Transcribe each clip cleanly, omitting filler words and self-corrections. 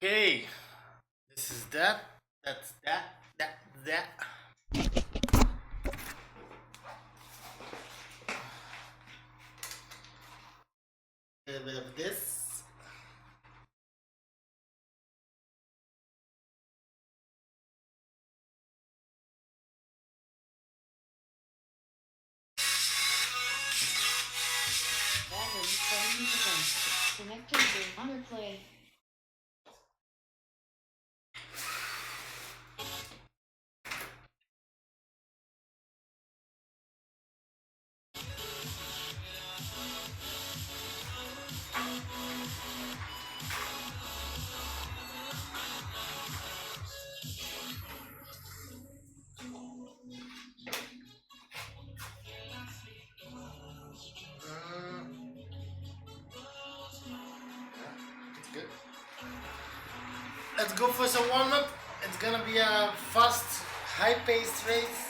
Okay, this is that. That's that. A little bit of this. Battery 70%. Connecting to underplay. It's good. Let's go for some warm up. It's gonna be a fast, high paced race.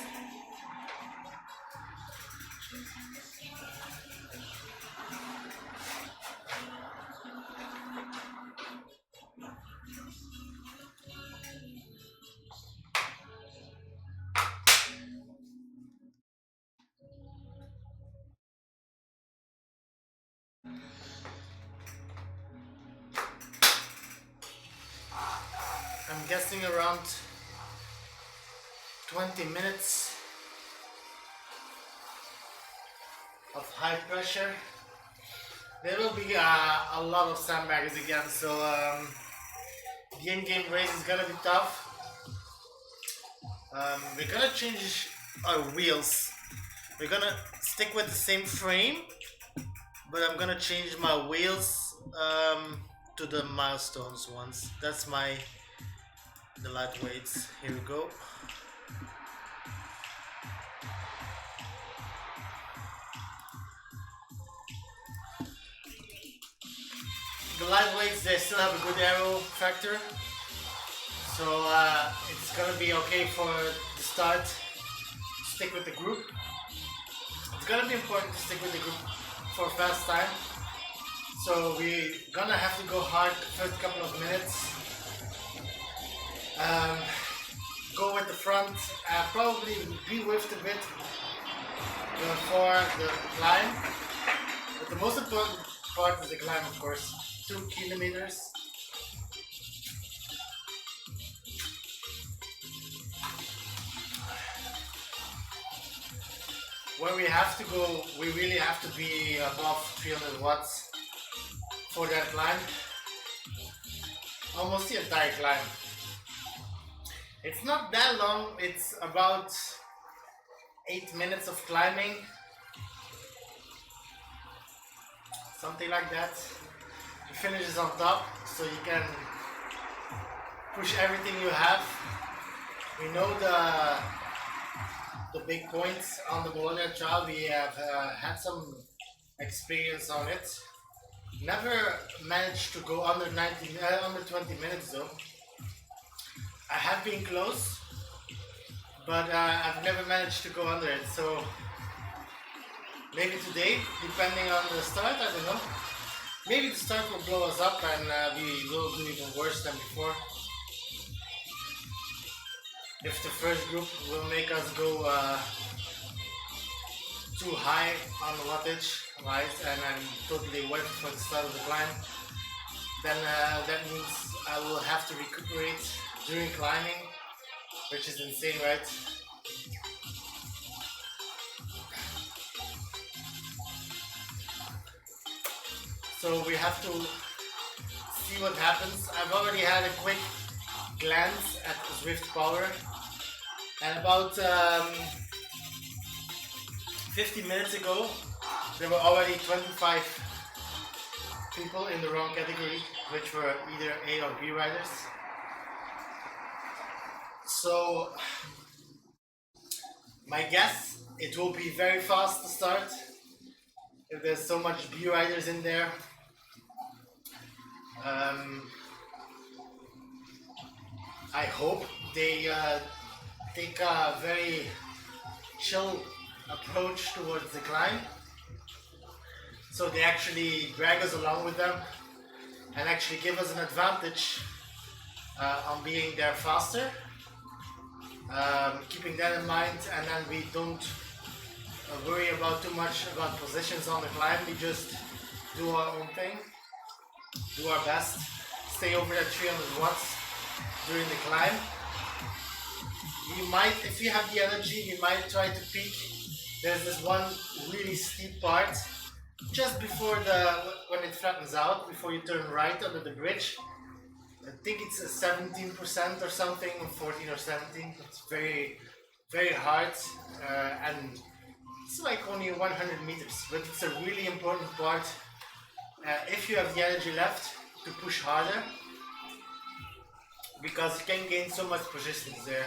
I'm guessing around 20 minutes of high pressure. There will be a lot of sandbags again, so the in-game race is gonna be tough. We're gonna change our wheels. We're gonna stick with the same frame, but I'm gonna change my wheels to the milestones ones. That's the lightweights. Here we go. The lightweights, they still have a good aero factor, so it's gonna be okay for the start. Stick with the group. It's gonna be important to stick with the group for fast time. So we're gonna have to go hard the first couple of minutes. Go with the front, probably be whiffed a bit before the climb. But the most important part is the climb, of course. 2 kilometers. Where we have to go, we really have to be above 300 watts for that climb. Almost the entire climb. It's not that long, it's about 8 minutes of climbing. Something like that. The finish is on top, so you can push everything you have. We know the big points on the Bologna trial. We have had some experience on it. Never managed to go under 20 minutes though. I have been close, but I've never managed to go under it. So maybe today, depending on the start, I don't know. Maybe the start will blow us up and we will do even worse than before. If the first group will make us go too high on the wattage, right, and I'm totally wet for the start of the climb, then that means I will have to recuperate during climbing, which is insane, right? So we have to see what happens. I've already had a quick glance at the Zwift power, and about 50 minutes ago there were already 25 people in the wrong category, which were either A or B riders. So my guess, it will be very fast to start if there's so much B riders in there. I hope they take a very chill approach towards the climb, so they actually drag us along with them and actually give us an advantage on being there faster. Keeping that in mind, and then we don't worry about too much about positions on the climb. We just do our own thing, do our best, stay over that 300 watts during the climb. You might, if you have the energy, you might try to peak. There's this one really steep part just before when it flattens out, before you turn right under the bridge. I think it's a 17% or something, 14 or 17. It's very, very hard, and it's like only 100 meters, but it's a really important part. If you have the energy left to push harder, because you can gain so much persistence there.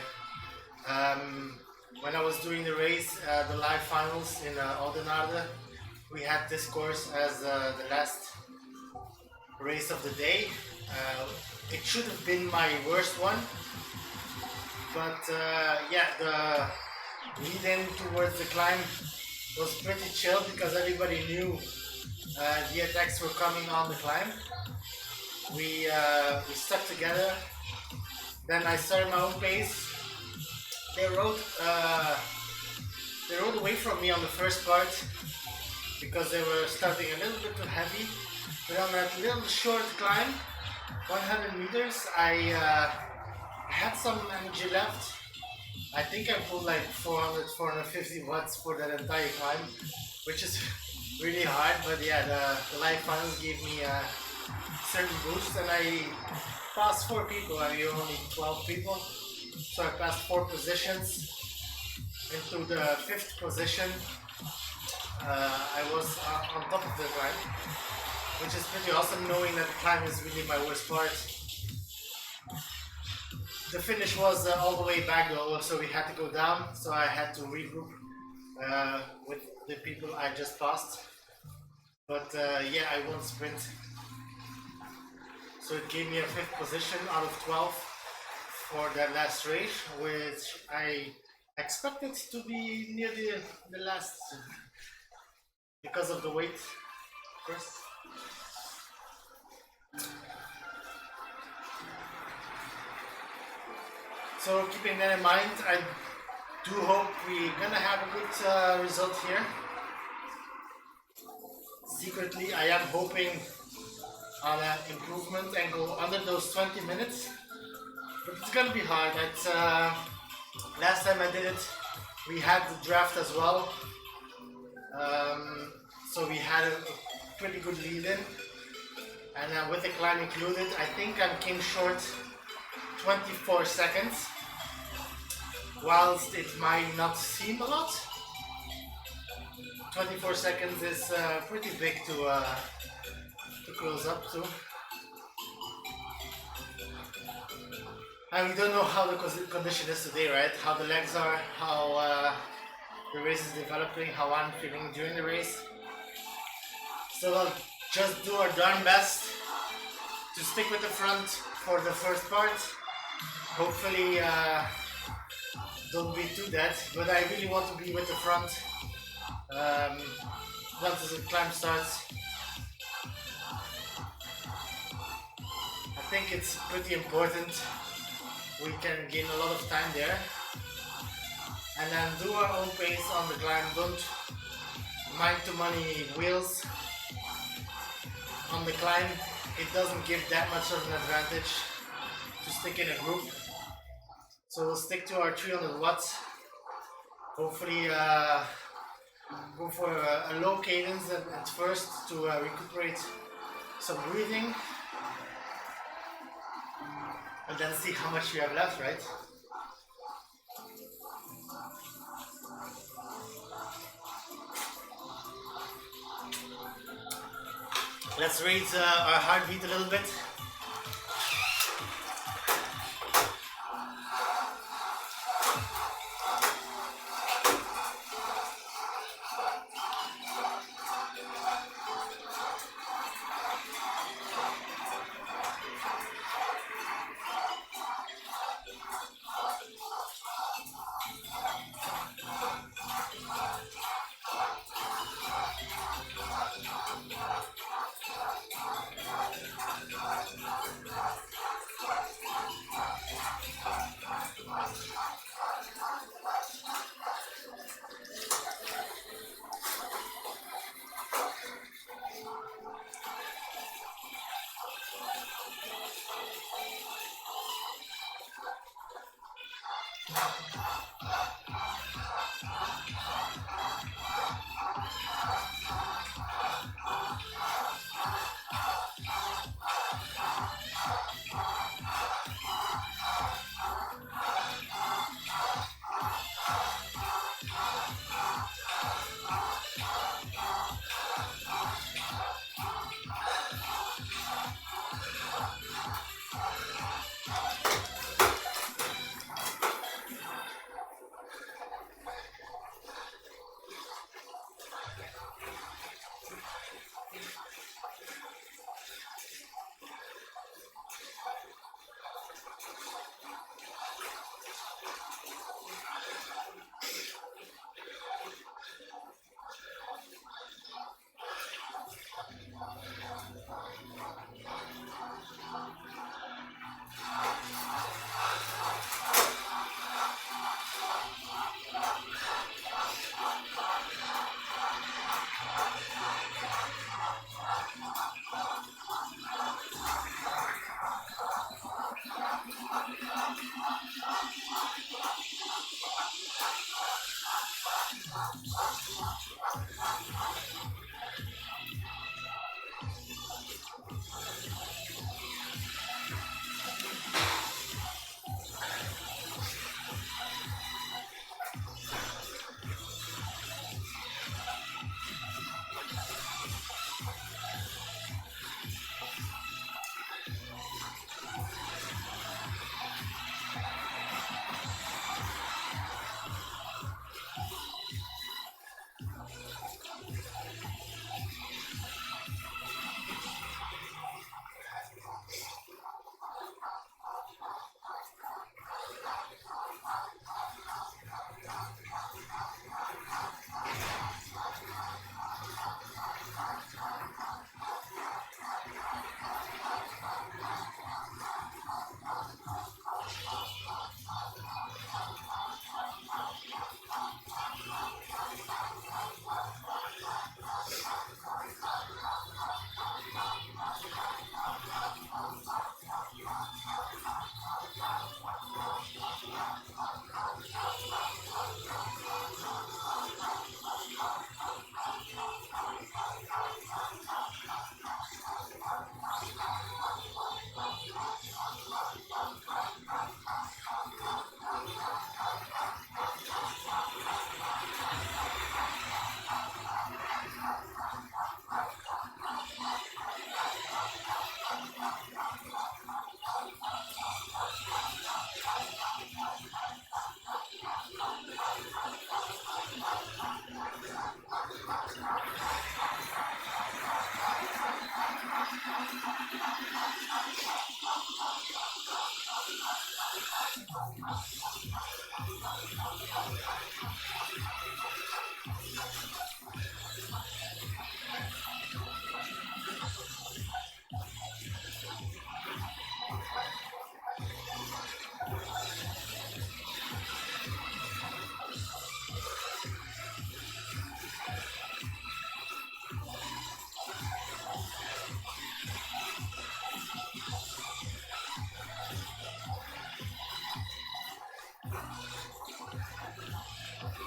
When I was doing the race, the live finals in Oudenaarde, we had this course as the last race of the day. It should have been my worst one, but yeah, the lead-in towards the climb was pretty chill because everybody knew the attacks were coming on the climb. We stuck together. Then I started my own pace. They rode away from me on the first part because they were starting a little bit too heavy. But on that little short climb, 100 meters, I had some energy left. I think I pulled like 400, 450 watts for that entire climb, which is really hard. But yeah, the live finals gave me a certain boost, and I passed 4 people. I mean, only 12 people, so I passed 4 positions. Into the 5th position, I was on top of the climb, which is pretty awesome, knowing that the climb is really my worst part. The finish was all the way back though, so we had to go down, so I had to regroup with the people I just passed. But yeah, I won sprint. So it gave me a 5th position out of 12 for that last race, which I expected to be near the last because of the weight first. So keeping that in mind, I do hope we're gonna have a good result here. Secretly, I am hoping on an improvement and go under those 20 minutes, but it's gonna be hard. It's, last time I did it, we had the draft as well, so we had a pretty good lead-in, and with the climb included, I think I came short 24 seconds. Whilst it might not seem a lot, 24 seconds is pretty big to close up to. And we don't know how the condition is today, right? How the legs are, how the race is developing, how I'm feeling during the race. So we'll just do our darn best to stick with the front for the first part. Hopefully don't be too dead, but I really want to be with the front once the climb starts. I think it's pretty important we can gain a lot of time there, and then do our own pace on the climb. Don't mind too many wheels on the climb. It doesn't give that much of an advantage to stick in a group. So we'll stick to our 300 watts. Hopefully go for a low cadence at first to recuperate some breathing, and then see how much we have left, right? Let's raise our heartbeat a little bit.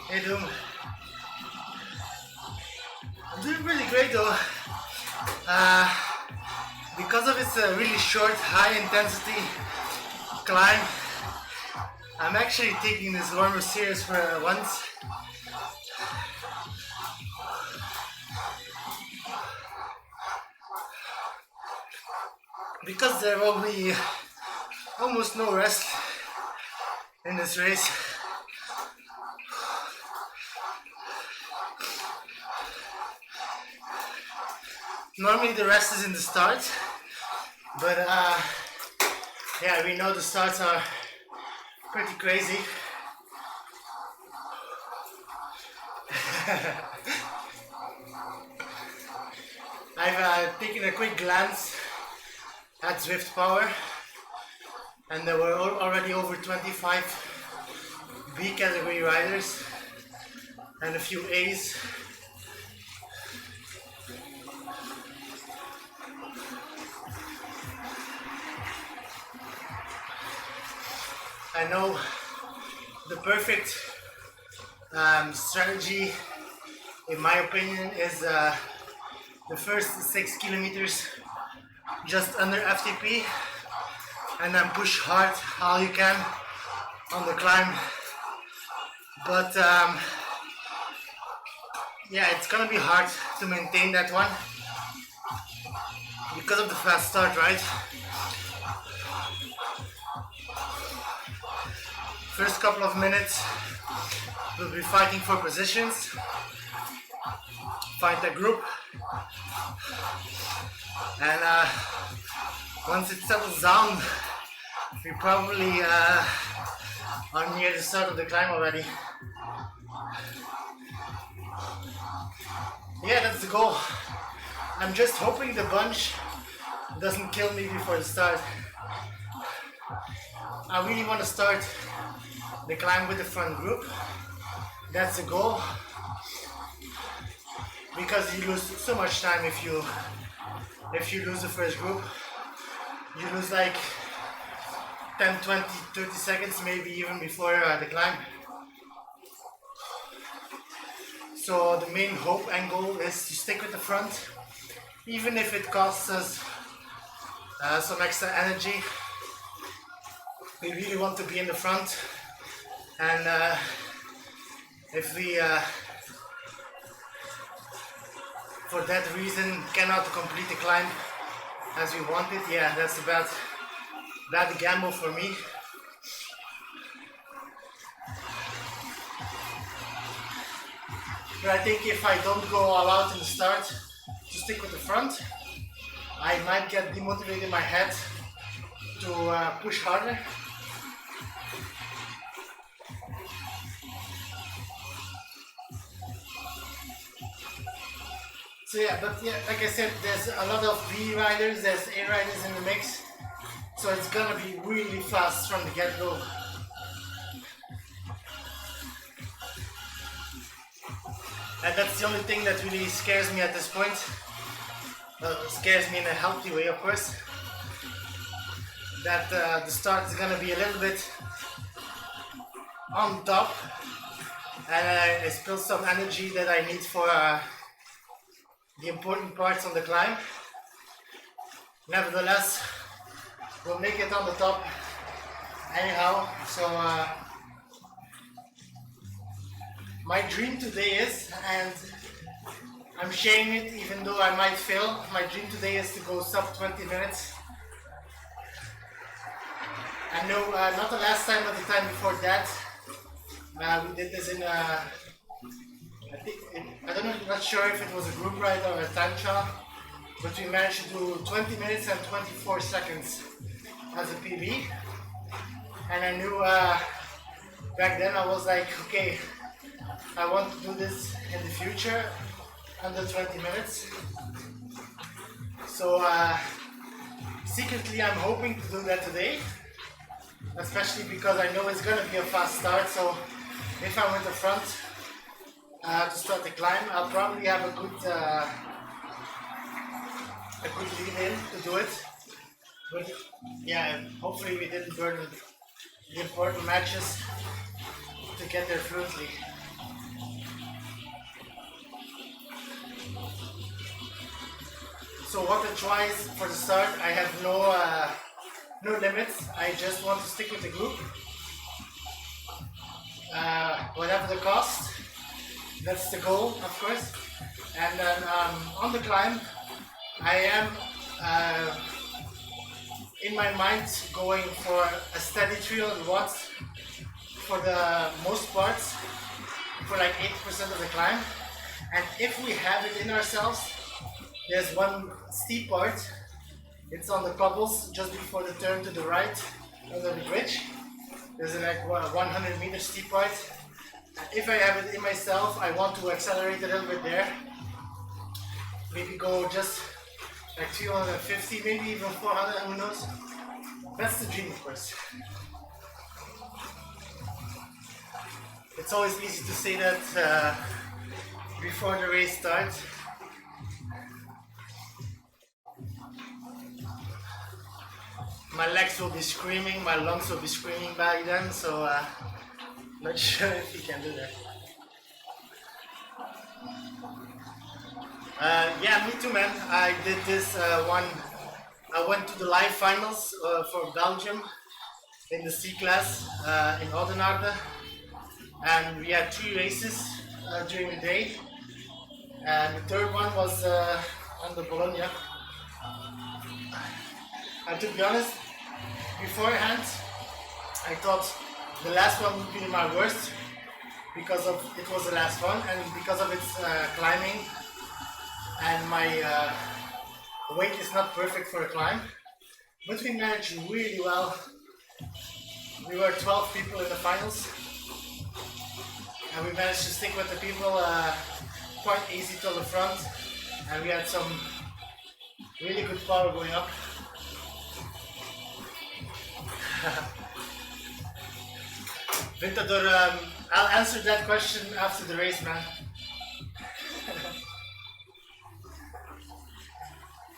Hey Doom. I'm doing really great though. Uh, because of its really short, high intensity climb, I'm actually taking this warmer serious for once. Because there will be almost no rest in this race. Normally the rest is in the start, but yeah, we know the starts are pretty crazy. I've taken a quick glance at Zwift Power, and there were already over 25 B category riders and a few A's. I know The perfect strategy, in my opinion, is the first 6 kilometers just under FTP, and then push hard all you can on the climb. But yeah, it's gonna be hard to maintain that one because of the fast start, right? First couple of minutes we'll be fighting for positions, find a group, and once it settles down, we probably are near the start of the climb already. Yeah, that's the goal. I'm just hoping the bunch doesn't kill me before the start. I really want to start the climb with the front group. That's the goal. Because you lose so much time if you lose the first group. You lose like 10, 20, 30 seconds, maybe even before the climb. So the main hope and goal is to stick with the front, even if it costs us some extra energy. We really want to be in the front, and if we for that reason cannot complete the climb as we want it, yeah, that's a bad gamble for me. But I think if I don't go all out in the start to stick with the front, I might get demotivated in my head to push harder. So yeah, but yeah, like I said, there's a lot of B riders, there's A riders in the mix, so it's gonna be really fast from the get-go. And that's the only thing that really scares me at this point. Scares me in a healthy way, of course. That the start is gonna be a little bit on top, and I spill some energy that I need for the important parts on the climb. Nevertheless, we'll make it on the top anyhow. So my dream today is, and I'm sharing it even though I might fail, my dream today is to go sub 20 minutes. I know not the last time, but the time before that, we did this in I don't know, I'm not sure if it was a group ride or a time trial, but we managed to do 20 minutes and 24 seconds as a PB. And I knew back then I was like, okay, I want to do this in the future under 20 minutes. So secretly I'm hoping to do that today, especially because I know it's gonna be a fast start. So if I'm with the front to start the climb, I'll probably have a good lead in to do it. But yeah, hopefully we didn't burn the important matches to get there fluently. So what the tries for the start, I have no limits. I just want to stick with the group, whatever the cost. That's the goal, of course. And then on the climb, I am in my mind going for a steady 300 watts for the most parts, for like 80% of the climb. And if we have it in ourselves, there's one steep part. It's on the cobbles just before the turn to the right under the bridge. There's like a 100-meter steep part. If I have it in myself, I want to accelerate a little bit there. Maybe go just like 350, maybe even 400, who knows. That's the dream, of course. It's always easy to say that before the race starts. My legs will be screaming, my lungs will be screaming by then, so Not sure if he can do that. Yeah, me too, man. I did this one. I went to the live finals for Belgium in the C class in Oudenaarde, and we had 3 races during the day. And the third one was on the Bologna. And to be honest, beforehand, I thought the last one would be my worst because of it was the last one and because of its climbing, and my weight is not perfect for a climb. But we managed really well. We were 12 people in the finals, and we managed to stick with the people quite easy till the front, and we had some really good power going up. Vintador, I'll answer that question after the race, man.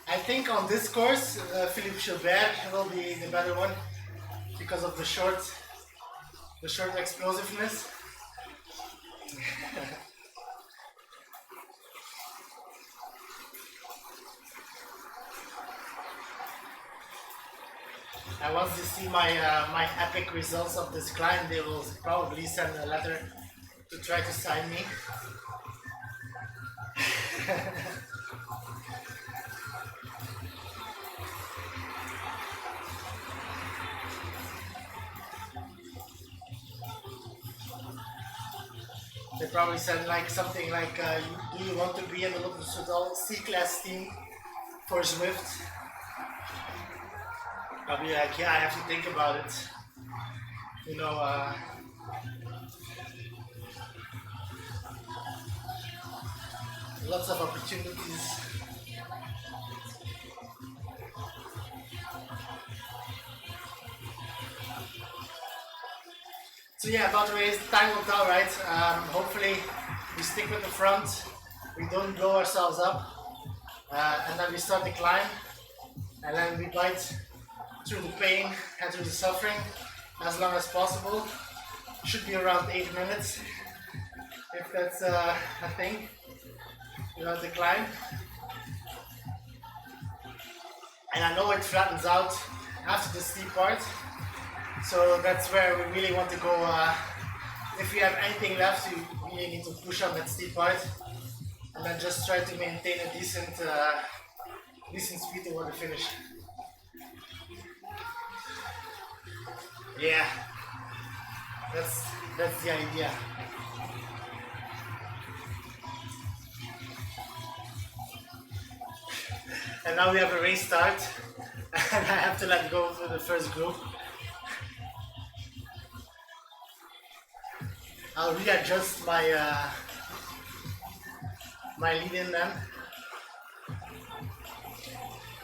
I think on this course, Philippe Gilbert will be the better one because of the short explosiveness. And once they see my my epic results of this climb, they will probably send a letter to try to sign me. They probably send like something like, do you want to be in the Lotus Sudal C-Class team for Zwift? I'll be like, yeah, I have to think about it. You know, lots of opportunities. So yeah, about the race, time will tell, right? Hopefully we stick with the front, we don't blow ourselves up, and then we start the climb, and then we bite through the pain and through the suffering as long as possible. Should be around 8 minutes, if that's a thing, without the climb. And I know it flattens out after the steep part. So that's where we really want to go. If we have anything left, we really need to push on that steep part, and then just try to maintain a decent speed toward the finish. Yeah, that's the idea. And now we have a race start, and I have to let go for the first group. I'll readjust my my lead-in then.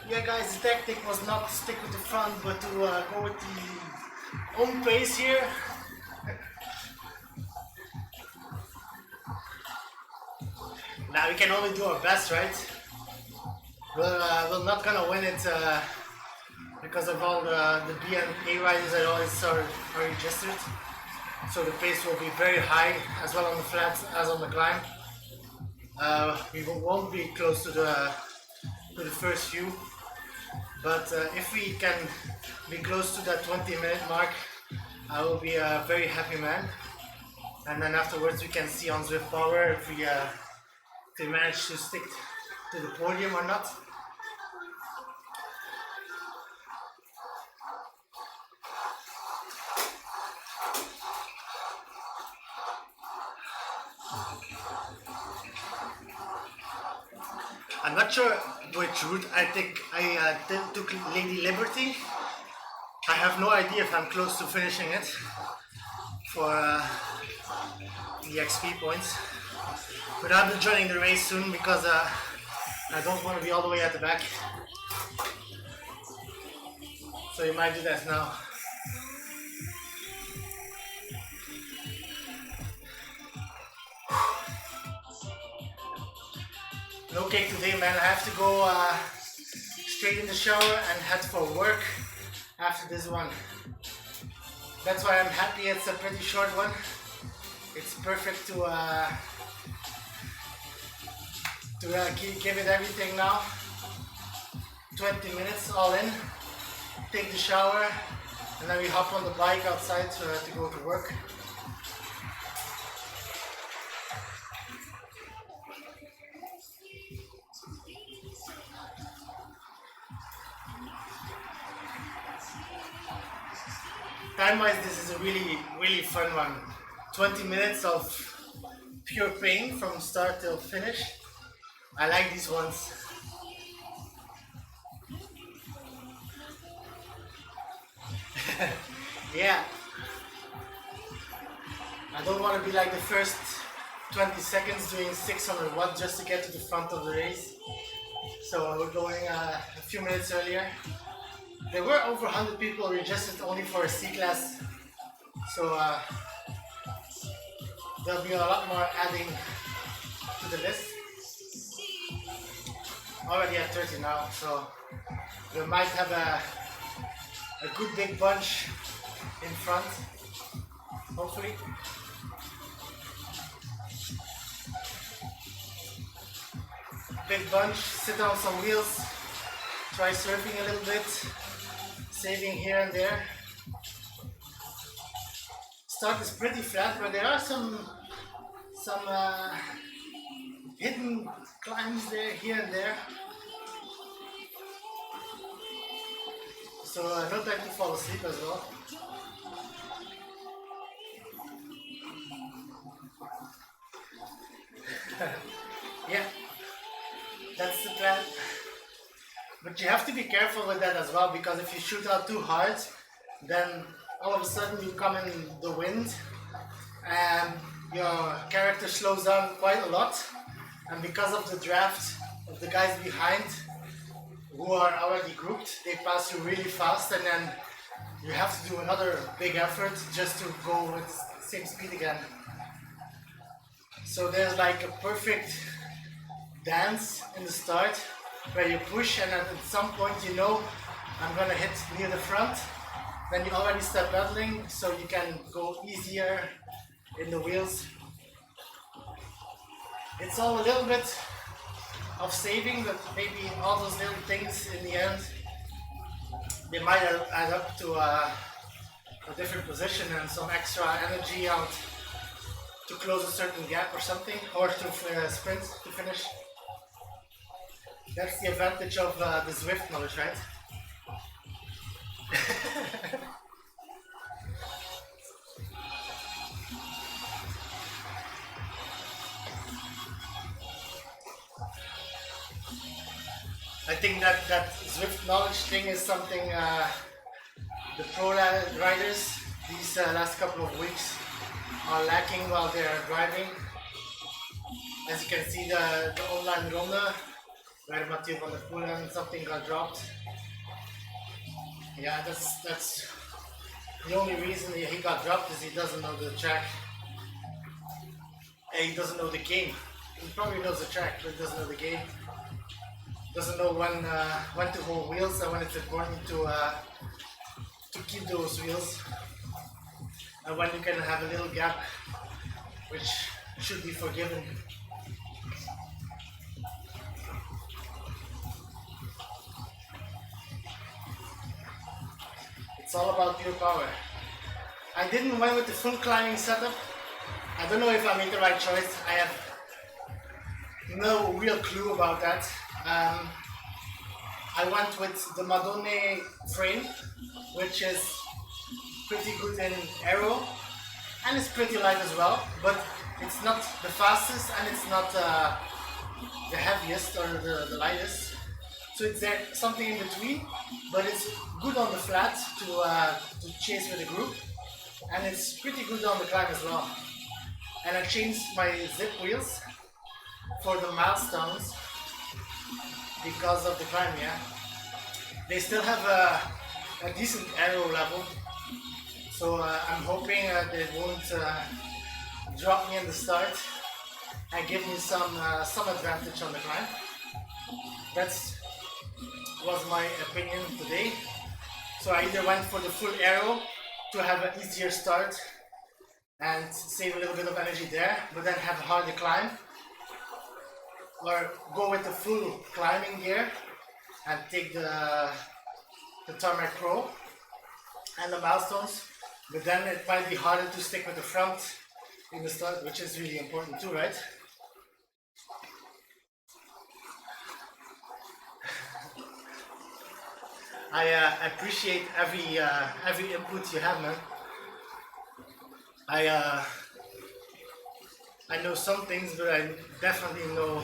Yeah, guys, the tactic was not to stick with the front, but to go with the own pace here. Now we can only do our best, right? We're not gonna win it because of all the B and A riders that always are registered. So the pace will be very high as well on the flats as on the climb. We won't be close to the first few, but if we can be close to that 20-minute mark, I will be a very happy man. And then afterwards we can see on Zwift Power if we manage to stick to the podium or not. I'm not sure which route. I think I took Lady Liberty. I have no idea if I'm close to finishing it for the XP points. But I'll be joining the race soon because I don't want to be all the way at the back. So you might do that now. No cake today, man. I have to go straight in the shower and head for work after this one. That's why I'm happy it's a pretty short one. It's perfect to give it everything now. 20 minutes all in, take the shower, and then we hop on the bike outside to go to work. Time-wise, this is a really fun one. 20 minutes of pure pain from start till finish. I like these ones. Yeah. I don't want to be like the first 20 seconds doing 600 watts just to get to the front of the race. So we're going a few minutes earlier. There were over 100 people registered only for a C-class. So there'll be a lot more adding to the list. Already at 30 now, so we might have a good big bunch in front, hopefully. Big bunch, sit on some wheels, try surfing a little bit, saving here and there. Start is pretty flat, but there are some hidden climbs there, here and there. So no time to fall asleep as well. Yeah, that's the plan. But you have to be careful with that as well, because if you shoot out too hard, then all of a sudden you come in the wind and your character slows down quite a lot. And because of the draft of the guys behind who are already grouped, they pass you really fast, and then you have to do another big effort just to go with the same speed again. So there's like a perfect dance in the start where you push, and at some point you know I'm gonna hit near the front. Then you already start pedaling, so you can go easier in the wheels. It's all a little bit of saving, but maybe all those little things in the end, they might add up to a different position and some extra energy out to close a certain gap or something, or to sprint to finish. That's the advantage of the Zwift knowledge, right? I think that Zwift knowledge thing is something the pro riders these last couple of weeks are lacking while they're driving. As you can see, the online ronde where Mathieu van der Poel and something got dropped. Yeah, that's the only reason he got dropped, is he doesn't know the track. And he doesn't know the game. He probably knows the track, but doesn't know the game. Doesn't know when to hold wheels and when it's important to keep those wheels, and when you can have a little gap, which should be forgiven. It's all about pure power. I didn't went with the full climbing setup. I don't know if I made the right choice. I have no real clue about that. I went with the Madone frame, which is pretty good in aero, and it's pretty light as well, but it's not the fastest and it's not the heaviest or the lightest. So it's there, something in between, but it's good on the flat to chase with the group, and it's pretty good on the climb as well. And I changed my zip wheels for the milestones because of the climb, yeah. They still have a decent aero level, so I'm hoping they won't drop me in the start and give me some advantage on the climb. That was my opinion today. So I either went for the full aero to have an easier start, and save a little bit of energy there, but then have a harder climb, or go with the full climbing gear and take the tarmac pro and the milestones, but then it might be harder to stick with the front in the start, which is really important too, right? I appreciate every input you have, man. I know some things, but I definitely know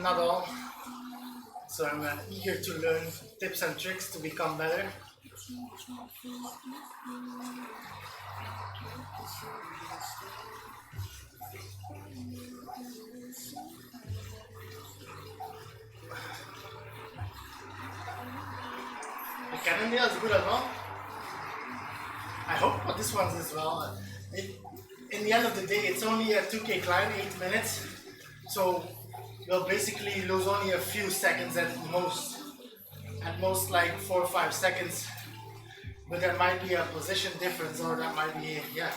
not all. So I'm eager to learn tips and tricks to become better. The Cannondale is good as well. I hope this one's as well. In the end of the day, it's only a 2K climb, 8 minutes. So you'll basically lose only a few seconds at most. At most like 4 or 5 seconds. But there might be a position difference, or that might be, yeah.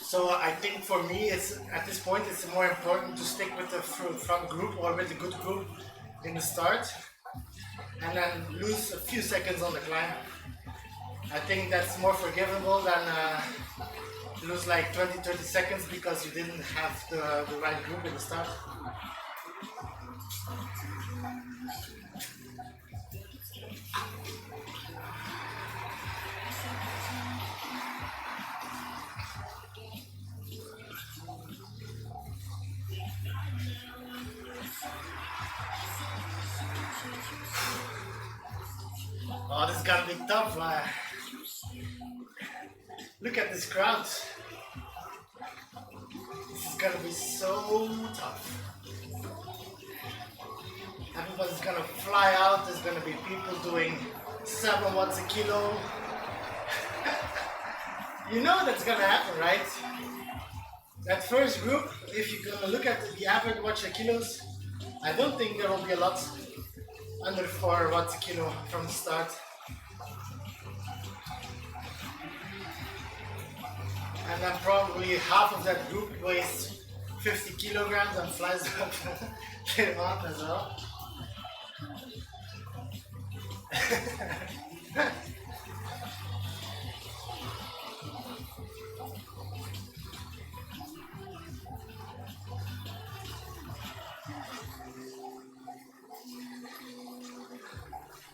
So I think for me, it's at this point, it's more important to stick with the front group or with a good group in the start, and then lose a few seconds on the climb. I think that's more forgivable than lose like 20-30 seconds because you didn't have the right group in the start. Oh, this is gonna be tough. Look at this crowd. This is gonna be so tough. Everybody's gonna fly out. There's gonna be people doing 7 watts a kilo. You know that's gonna happen, right? That first group, if you're gonna look at the average watts a kilos, I don't think there will be a lot under 4 watts a kilo from the start. And then probably half of that group weighs 50 kilograms and flies up later on as well.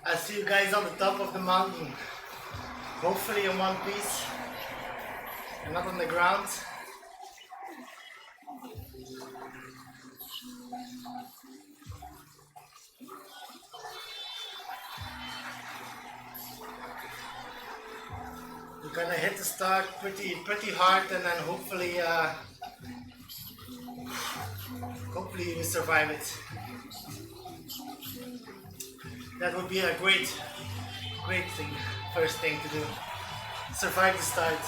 I see you guys on the top of the mountain, hopefully in one piece and not on the ground. We're gonna hit the start pretty hard, and then hopefully we survive it. That would be a great thing, first thing to do. Survive the start.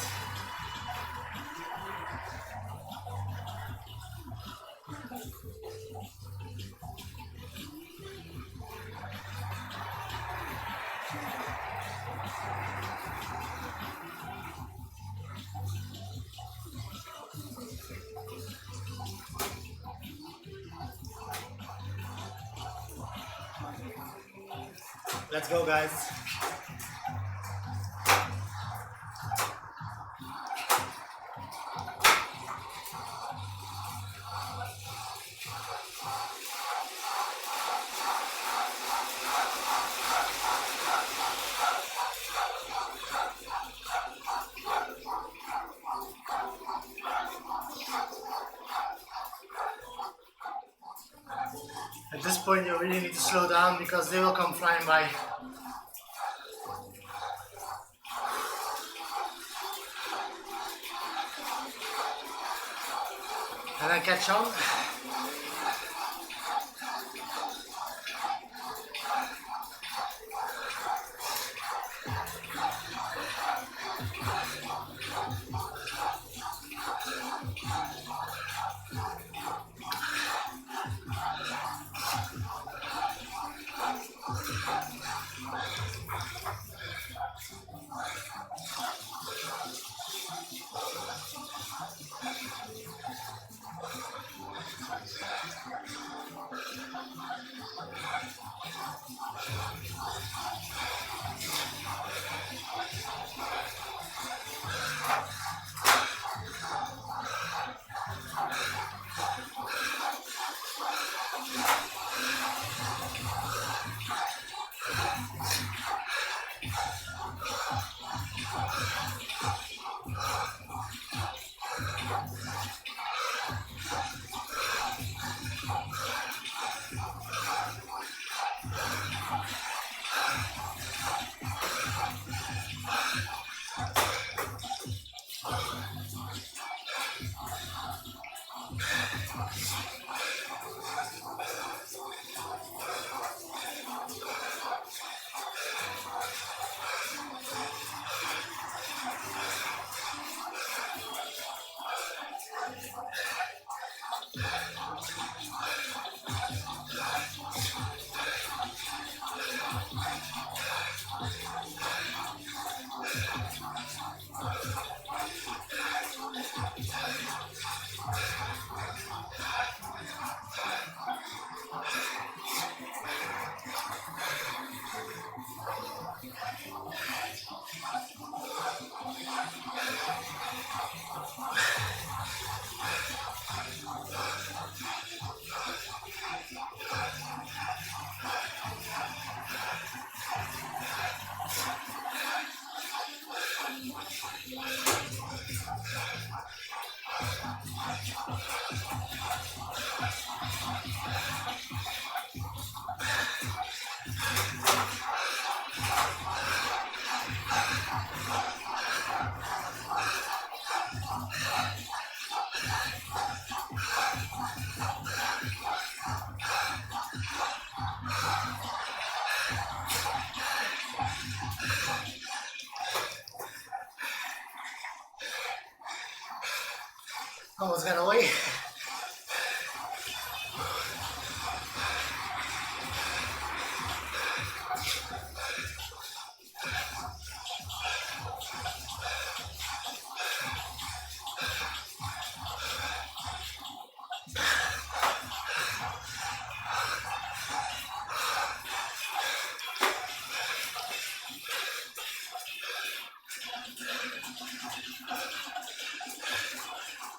Let's go, guys. At this point, you really need to slow down because they will come flying by. And then catch on. Almost got away.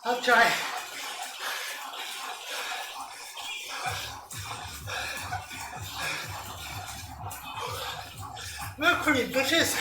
I'll try. We're pretty bitches.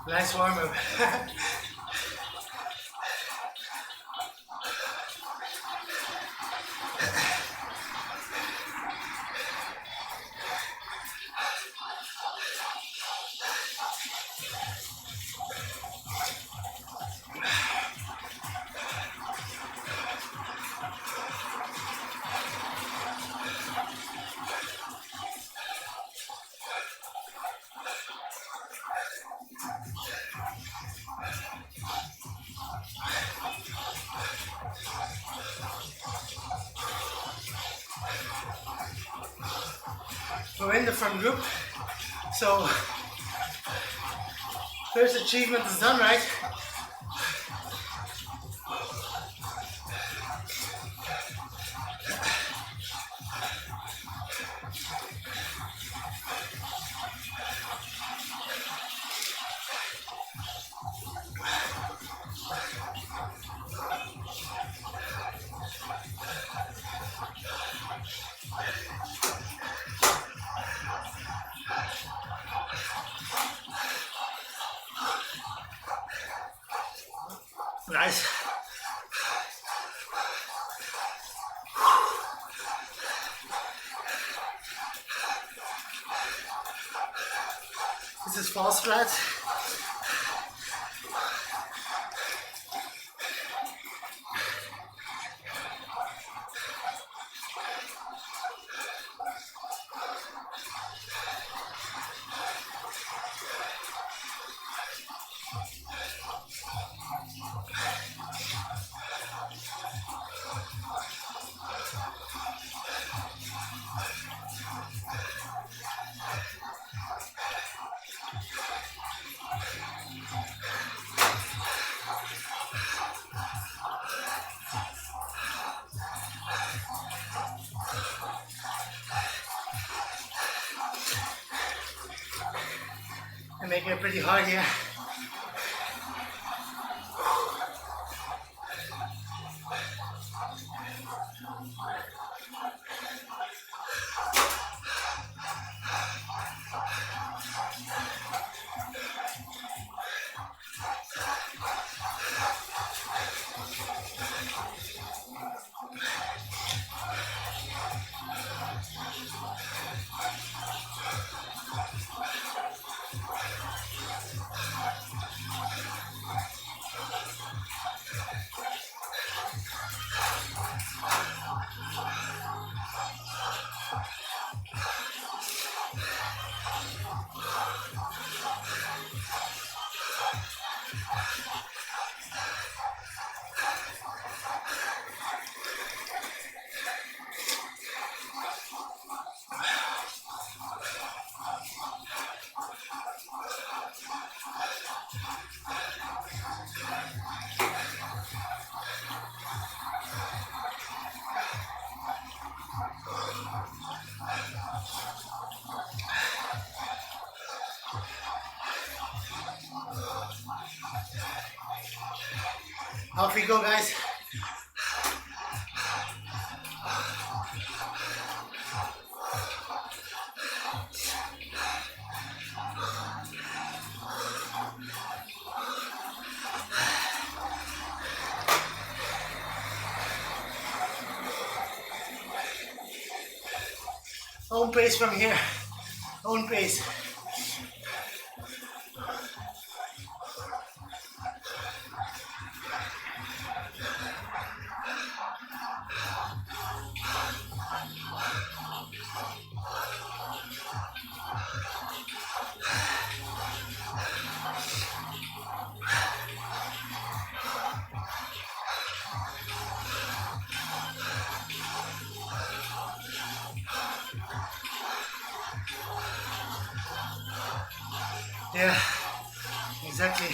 Nice warm up. We're in the front group, so first achievement is done, right? Nice. This is false flat. I'm making it pretty hard here. Off we go, guys. Own pace from here. Own pace. Yeah, exactly.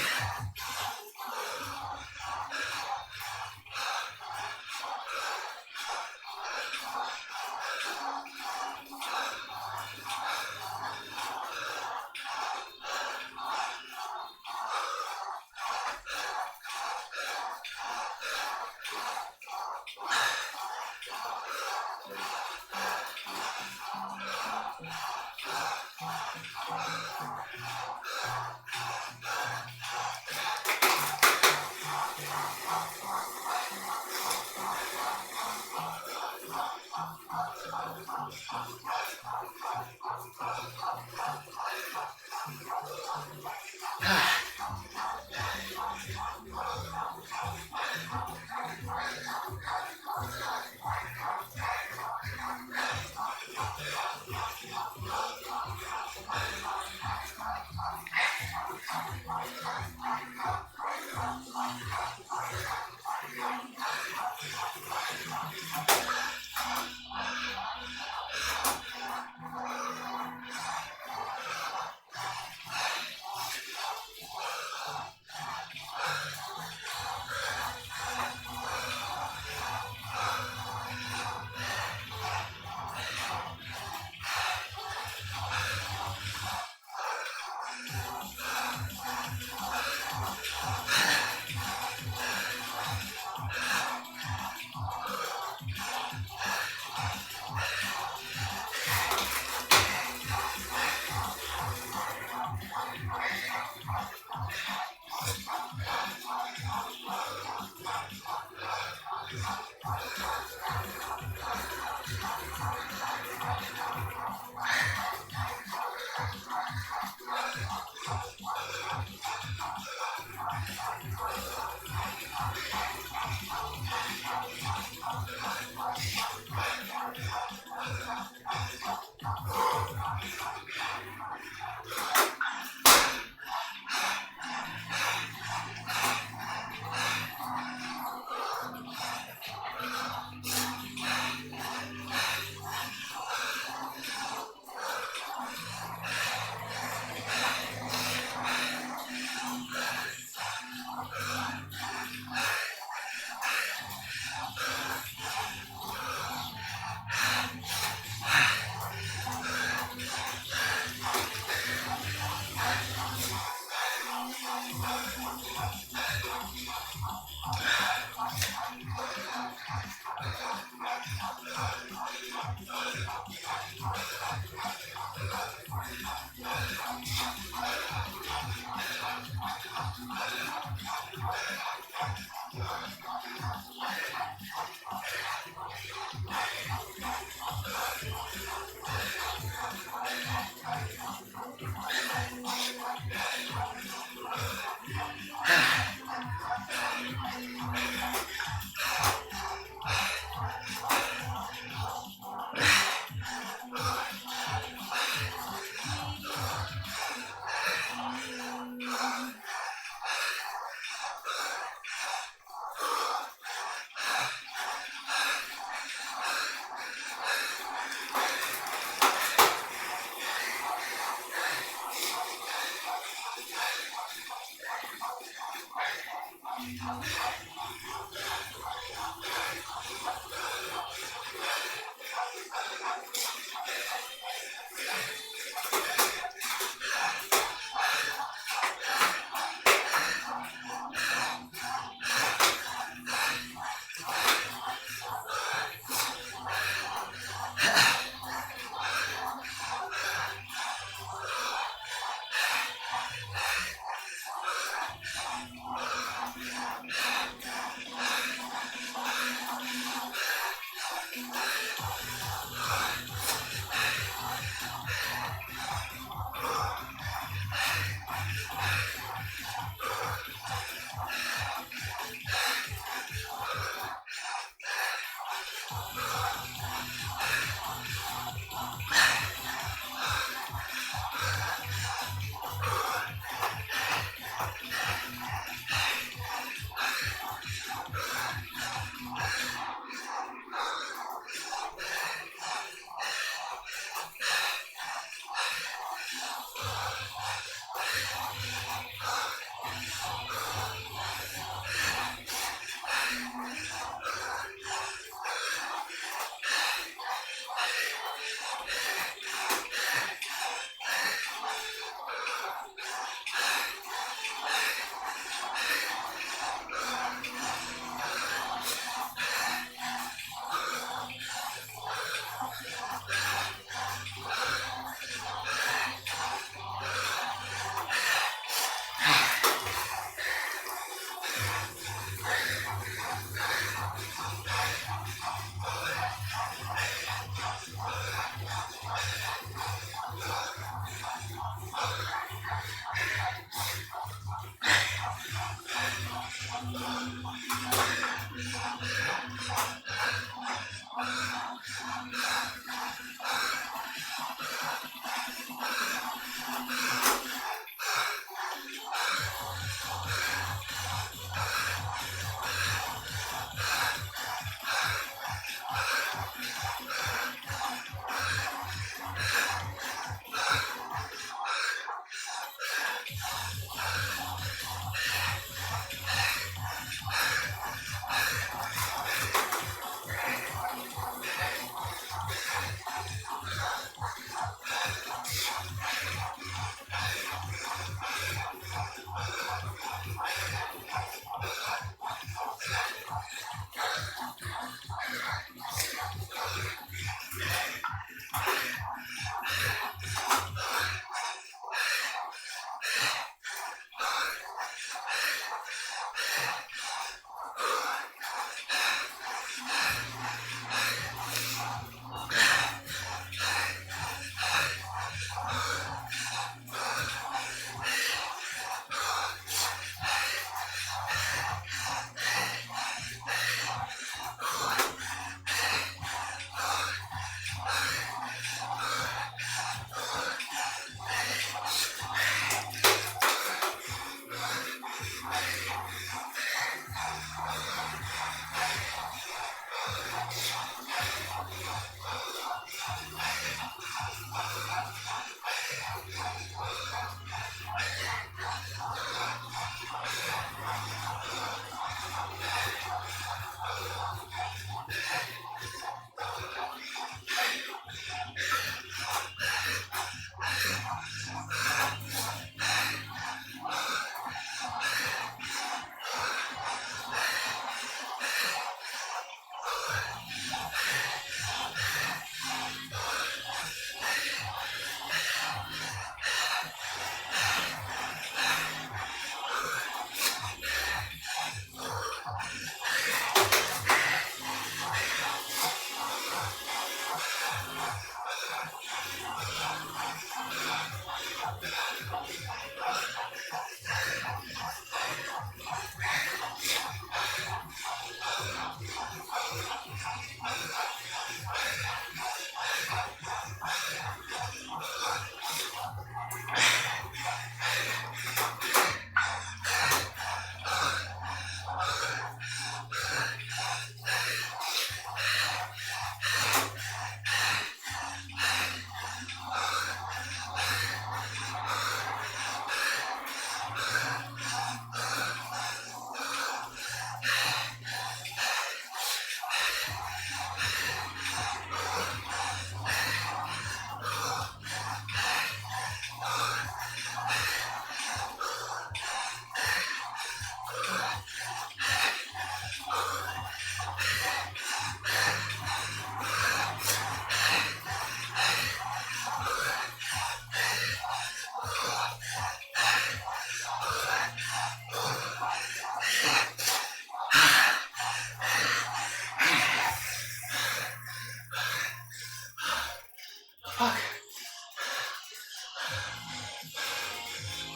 Fuck.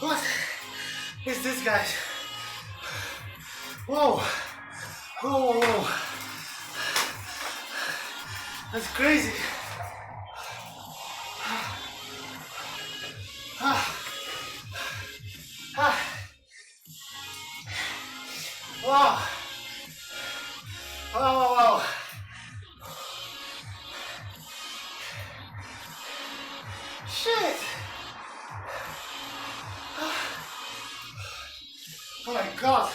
What is this, guys? Whoa. Whoa, whoa, whoa. That's crazy. Ah. Ah. Wow. Wow, wow, wow. Shit. Oh my god.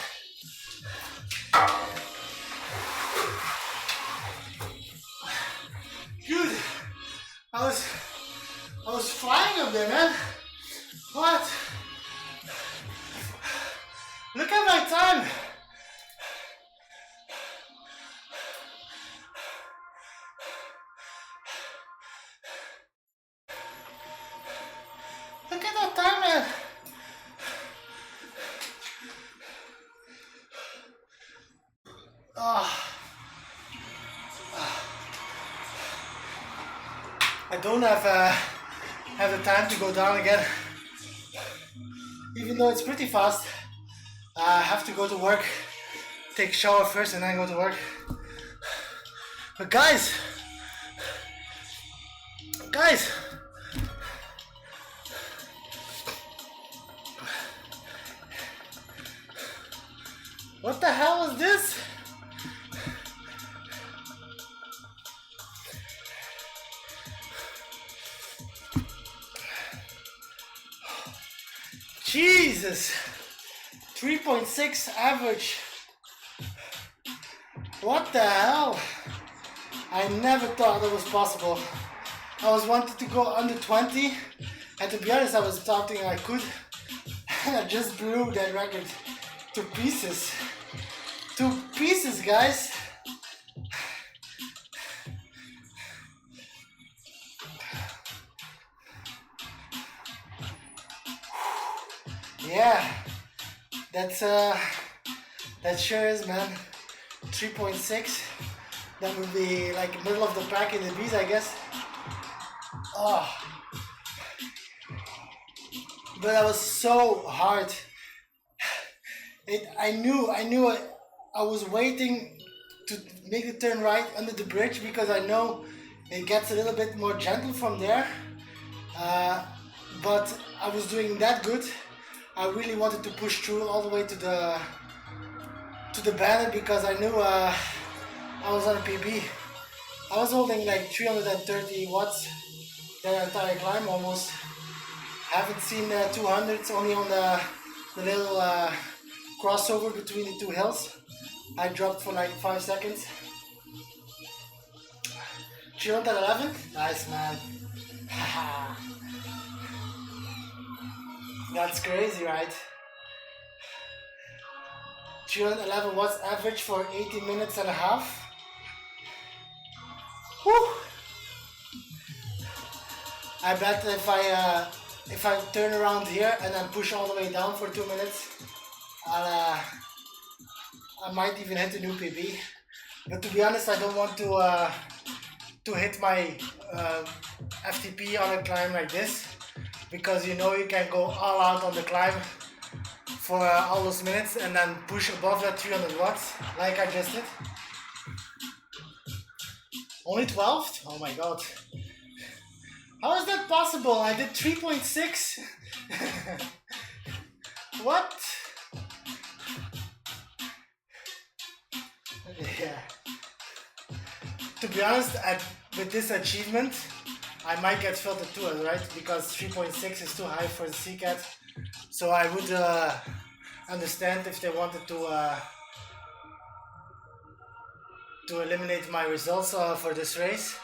I was flying up there, man. What? Look at my time. Look at that time, man. I don't have the time to go down again, even though it's pretty fast. I have to go to work, take a shower first, and then go to work. But guys, what the hell is this? Jesus, 3.6 average. What the hell? I never thought that was possible. I was wanted to go under 20, and to be honest, I was doubting I could, and I just blew that record to pieces. To pieces, guys. Yeah, that sure is, man. 3.6. That would be like middle of the pack in the bees, I guess. Oh, but that was so hard. I knew I was waiting to make the turn right under the bridge because I know it gets a little bit more gentle from there. But I was doing that good. I really wanted to push through all the way to the banner because I knew I was on a PB. I was holding like 330 watts that entire climb almost. Haven't seen 200s, only on the little crossover between the two hills. I dropped for like 5 seconds. 311? Nice, man. That's crazy, right? 311 watts average for 80 minutes and a half. Whew. I bet if I turn around here and then push all the way down for 2 minutes, I might even hit a new PB. But to be honest, I don't want to hit my FTP on a climb like this, because you know you can go all out on the climb for all those minutes and then push above that 300 watts like I just did. Only 12? Oh my god. How is that possible? I did 3.6. What? Yeah. To be honest, with this achievement, I might get filtered too, right? Because 3.6 is too high for the CCAT. So I would understand if they wanted to eliminate my results for this race.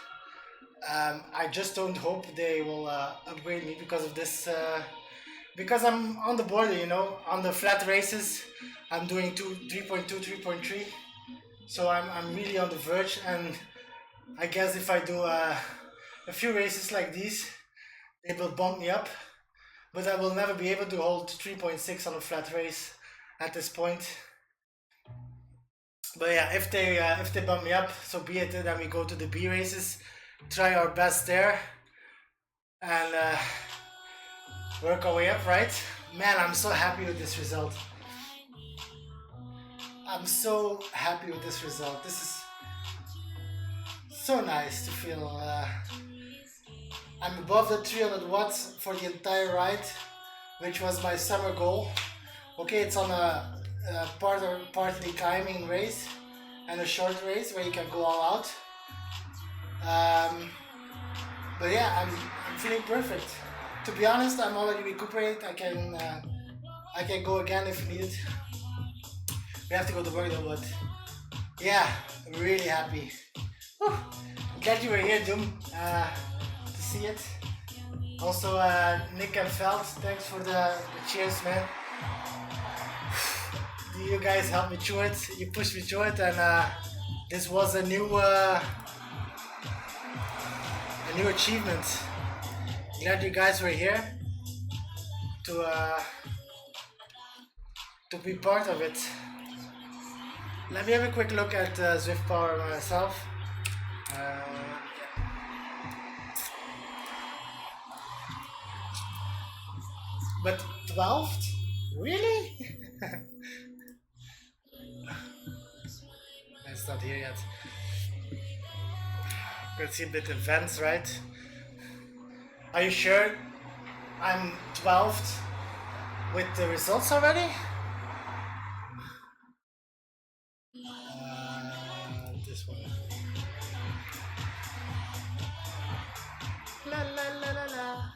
I just don't hope they will upgrade me because of this. Because I'm on the border, you know, on the flat races, I'm doing 3.2, 3.3. So I'm really on the verge, and I guess if I do a few races like these, they will bump me up. But I will never be able to hold 3.6 on a flat race at this point. But yeah, if they bump me up, so be it. Then we go to the B races, try our best there, and work our way up, right? Man, I'm so happy with this result. I'm so happy with this result. This is so nice to feel. I'm above the 300 watts for the entire ride, which was my summer goal. Okay, it's on a partly climbing race and a short race where you can go all out. But yeah, I'm feeling perfect. To be honest, I'm already recuperated. I can go again if needed. We have to go to work though, but yeah, I'm really happy. Whew. I'm glad you were here, Doom, to see it. Also, Nick and Felt, thanks for the cheers, man. You guys helped me through it. You pushed me through it, and this was a new achievement. Glad you guys were here to be part of it. Let me have a quick look at Zwift Power myself. But 12th? Really? It's not here yet. Let's see a bit events, right? Are you sure I'm 12th with the results already? This one. La la la la la.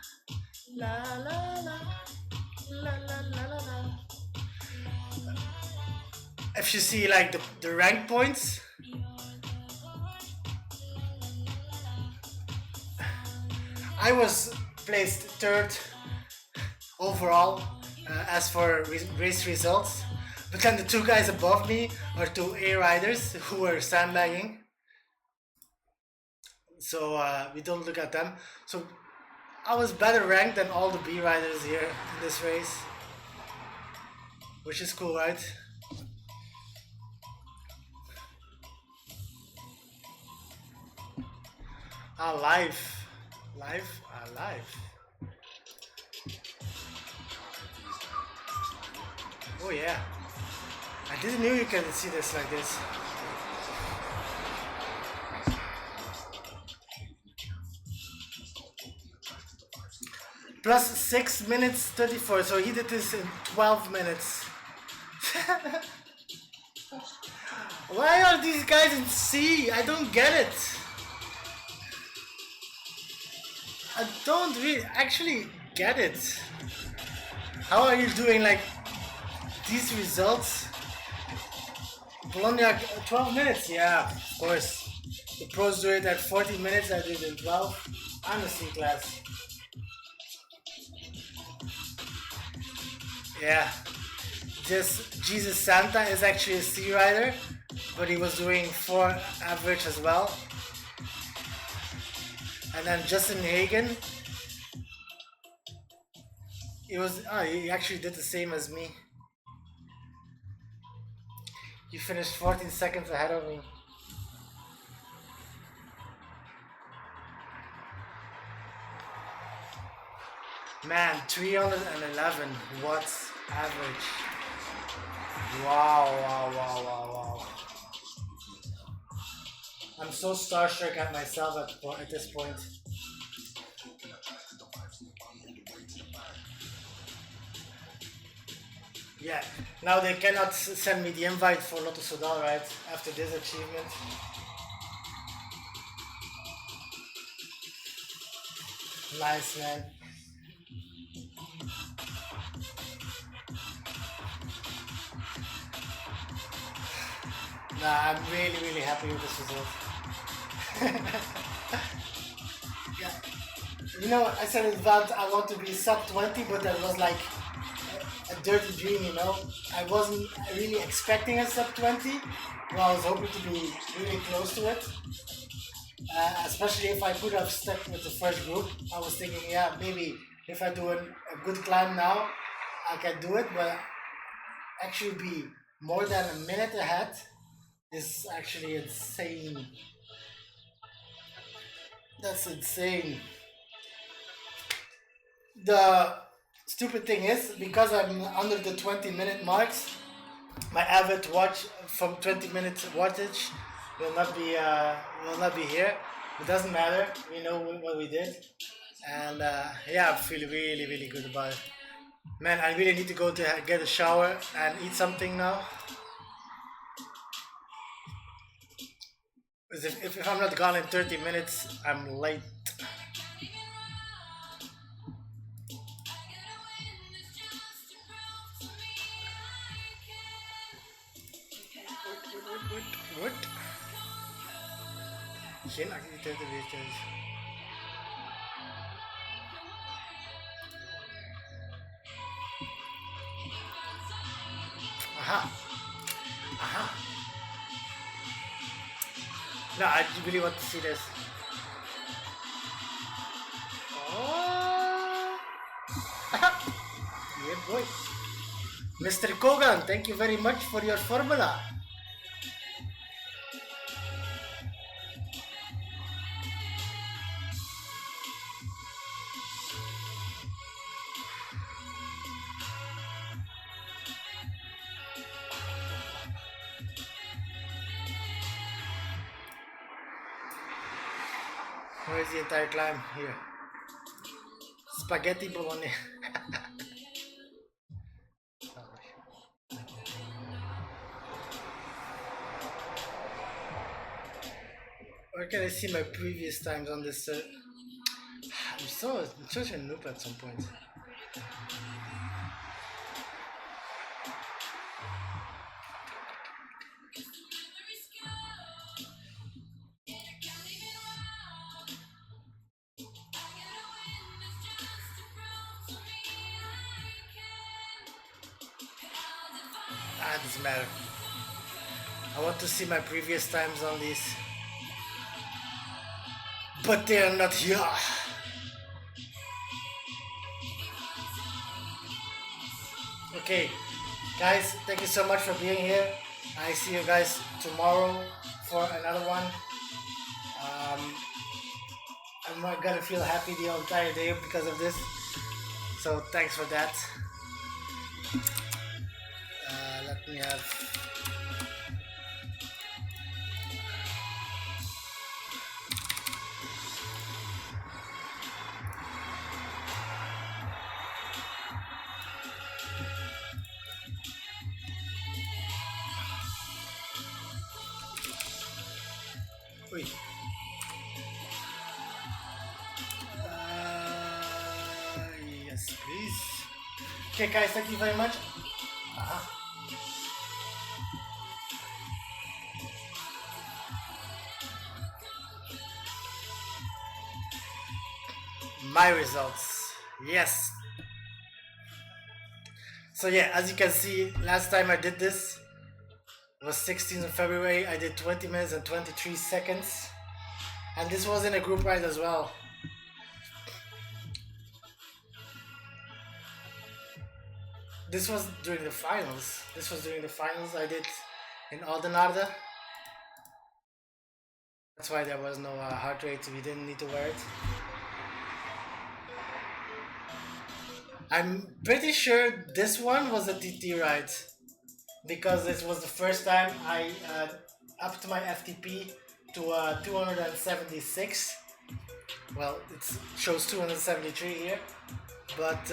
La la la. La la la la la. If you see like the rank points, I was placed third overall as for race results, but then the two guys above me are two A riders who were sandbagging, so we don't look at them. So I was better ranked than all the B riders here in this race, which is cool, right? Live. Oh yeah, I didn't know you can see this like this. Plus 6 minutes 34, so he did this in 12 minutes. Why are these guys in C? I don't get it. I don't really actually get it. How are you doing like these results? Bologna 12 minutes, yeah, of course. The pros do it at 40 minutes, I do it in 12. I'm a C class. Yeah. Just Jesus Santa is actually a C rider, but he was doing 4 average as well. And then Justin Hagen, he actually did the same as me. He finished 14 seconds ahead of me. Man, 311 watts average. Wow. I'm so starstruck at myself at this point. Yeah, now they cannot send me the invite for Lotto Soudal, right? After this achievement. Nice, man. Nah, I'm really happy with this result. Yeah. You know, I said in advance I want to be sub 20, but that was like a dirty dream, you know. I wasn't really expecting a sub 20. Well, I was hoping to be really close to it. Especially if I could have stuck with the first group. I was thinking, yeah, maybe if I do a good climb now, I can do it, but actually be more than a minute ahead is actually insane. That's insane. The stupid thing is, because I'm under the 20-minute marks, my average watch from 20 minutes wattage will not be here. It doesn't matter. We know what we did, and yeah, I feel really good about it. Man, I really need to go to get a shower and eat something now. Because if I'm not gone in 30 minutes, I'm late. What? Geen activiteiten weekend. Aha. Aha. No, I really want to see this. Oh. Yeah, boy. Mr. Kogan, thank you very much for your formula. Where is the entire climb? Here. Spaghetti bolognese. Where can I see my previous times on this? I'm such a noob at some point. Ah, it doesn't matter. I want to see my previous times on these. But they are not here. Okay, guys, thank you so much for being here. I see you guys tomorrow for another one. I'm not gonna feel happy the entire day because of this. So thanks for that. Let me have. Wait. Yes, please. Okay, guys, thank you very much. My results. Yes. So yeah, as you can see, last time I did this was 16th of February. I did 20 minutes and 23 seconds. And this was in a group ride as well. This was during the finals. I did in Aldenarde. That's why there was no heart rate. We didn't need to wear it. I'm pretty sure this one was a TT ride because this was the first time I upped my FTP to 276. Well, it shows 273 here, but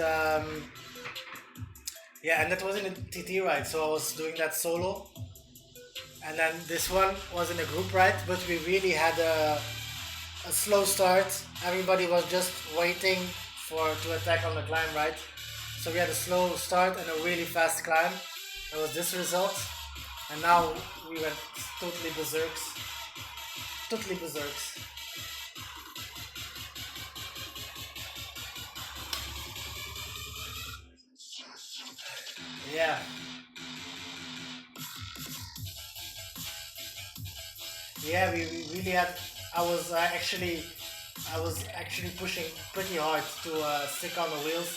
yeah, and that wasn't a TT ride, so I was doing that solo. And then this one was in a group ride, but we really had a slow start. Everybody was just waiting to attack on the climb, right? So we had a slow start and a really fast climb. That was this result. And now we went totally berserks. Totally berserks. Yeah. Yeah, we really had. I was actually pushing pretty hard to stick on the wheels.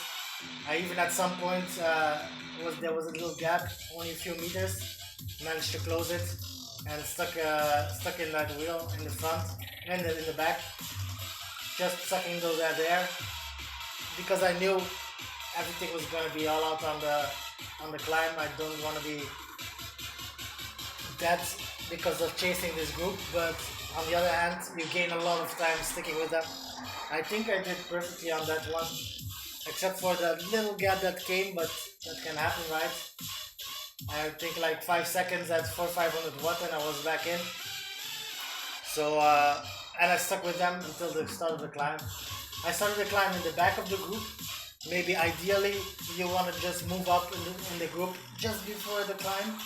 I even at some point there was a little gap, only a few meters. Managed to close it and stuck in that wheel in the front and in the back, just sucking those air because I knew everything was gonna be all out on the climb. I don't want to be dead because of chasing this group, but on the other hand, you gain a lot of time sticking with them. I think I did perfectly on that one, except for the little gap that came, but that can happen, right? I think like 5 seconds at 500 watt and I was back in. So, and I stuck with them until the start of the climb. I started the climb in the back of the group. Maybe ideally you want to just move up in the group just before the climb,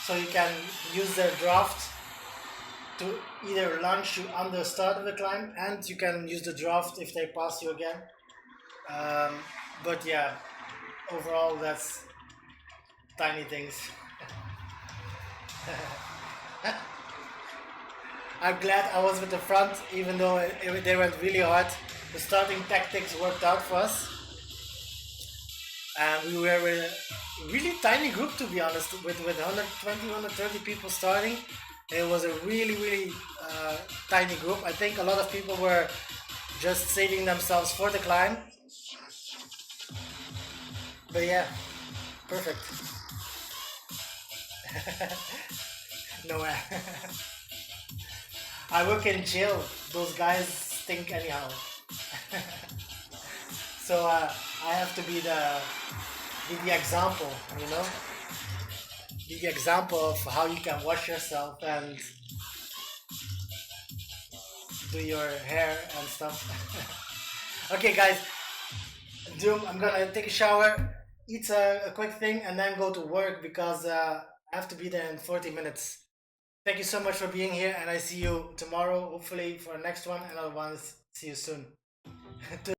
so you can use their draft to either launch you on the start of the climb, and you can use the draft if they pass you again. But yeah, overall that's tiny things. I'm glad I was with the front, even though they went really hard. The starting tactics worked out for us. And we were a really tiny group, to be honest, with 120, 130 people starting. It was a really tiny group. I think a lot of people were just saving themselves for the climb. But yeah, perfect. No way. I work in jail. Those guys stink anyhow. So I have to be the example, you know? Be the example of how you can wash yourself and do your hair and stuff. Okay, guys, Doom, I'm gonna take a shower, eat a quick thing, and then go to work because I have to be there in 40 minutes. Thank you so much for being here, and I see you tomorrow, hopefully, for the next one, and otherwise, see you soon.